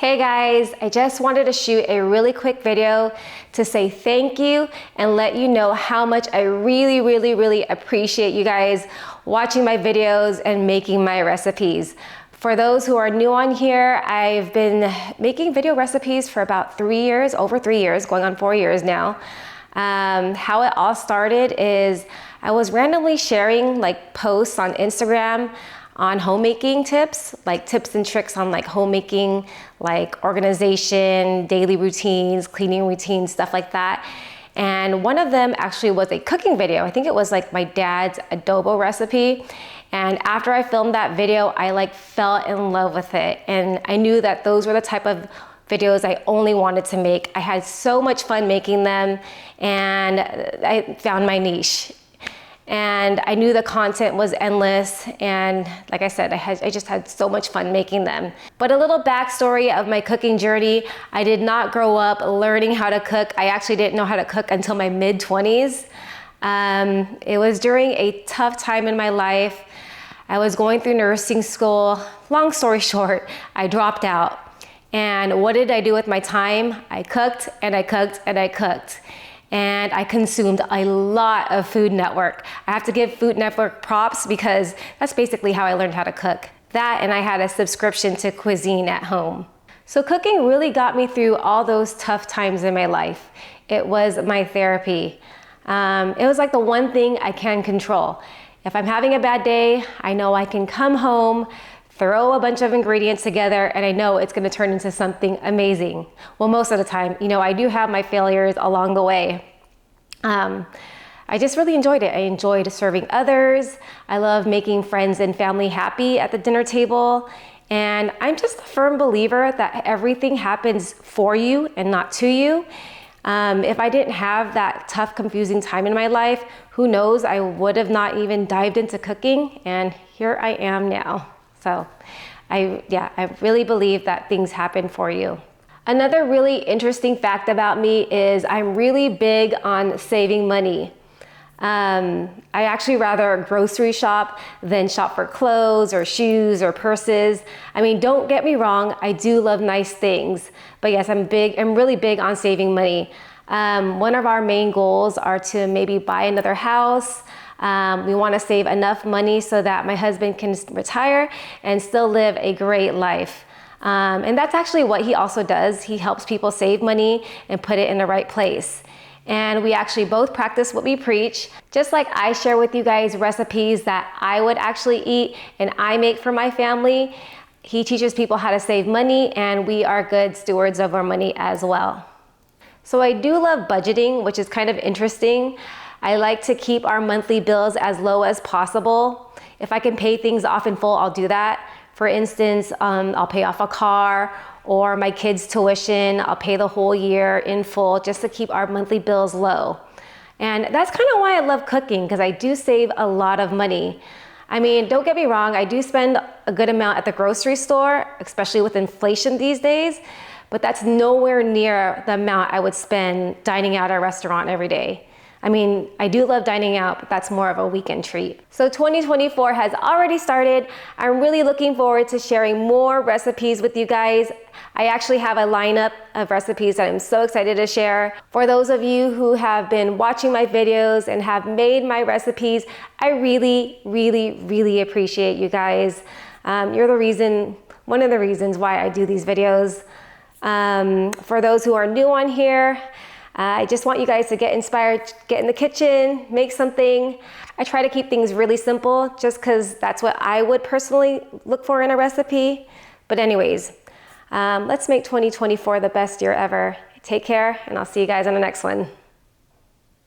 Hey guys, I just wanted to shoot a really quick video to say thank you and let you know how much I really appreciate you guys watching my videos and making my recipes. For those who are new on here, I've been making video recipes for about 3 years, over 3 years, going on 4 years now. How it all started is I was randomly sharing posts on Instagram on homemaking tips, like tips and tricks on homemaking, organization, daily routines, cleaning routines, stuff like that. And one of them actually was a cooking video. I think it was my dad's adobo recipe. And after I filmed that video, I fell in love with it. And I knew that those were the type of videos I only wanted to make. I had so much fun making them and I found my niche. And I knew the content was endless, and like I said, I just had so much fun making them. But a little backstory of my cooking journey: I did not grow up learning how to cook. I actually didn't know how to cook until my mid-20s. It was during a tough time in my life. I was going through nursing school. Long story short, I dropped out. And what did I do with my time? I cooked and I cooked and I cooked. And I consumed a lot of Food Network. I have to give Food Network props because that's basically how I learned how to cook. That, and I had a subscription to Cuisine at home. So cooking really got me through all those tough times in my life. It was my therapy. It was the one thing I can control. If I'm having a bad day, I know I can come home, throw a bunch of ingredients together, and I know it's gonna turn into something amazing. Well, most of the time, I do have my failures along the way. I just really enjoyed it. I enjoyed serving others. I love making friends and family happy at the dinner table. And I'm just a firm believer that everything happens for you and not to you. If I didn't have that tough, confusing time in my life, who knows, I would have not even dived into cooking, and here I am now. So I really believe that things happen for you. Another really interesting fact about me is I'm really big on saving money. I actually rather grocery shop than shop for clothes or shoes or purses. I mean, don't get me wrong, I do love nice things, but yes, I'm really big on saving money. One of our main goals are to maybe buy another house. We want to save enough money so that my husband can retire and still live a great life. And that's actually what he also does. He helps people save money and put it in the right place. And we actually both practice what we preach. Just like I share with you guys recipes that I would actually eat and I make for my family, he teaches people how to save money, and we are good stewards of our money as well. So I do love budgeting, which is kind of interesting. I like to keep our monthly bills as low as possible. If I can pay things off in full, I'll do that. For instance, I'll pay off a car or my kids' tuition. I'll pay the whole year in full just to keep our monthly bills low. And that's kind of why I love cooking, because I do save a lot of money. I mean, don't get me wrong, I do spend a good amount at the grocery store, especially with inflation these days, but that's nowhere near the amount I would spend dining out at a restaurant every day. I mean, I do love dining out, but that's more of a weekend treat. So 2024 has already started. I'm really looking forward to sharing more recipes with you guys. I actually have a lineup of recipes that I'm so excited to share. For those of you who have been watching my videos and have made my recipes, I really appreciate you guys. You're one of the reasons why I do these videos. For those who are new on here, I just want you guys to get inspired, get in the kitchen, make something. I try to keep things really simple just because that's what I would personally look for in a recipe. But anyways, let's make 2024 the best year ever. Take care, and I'll see you guys on the next one.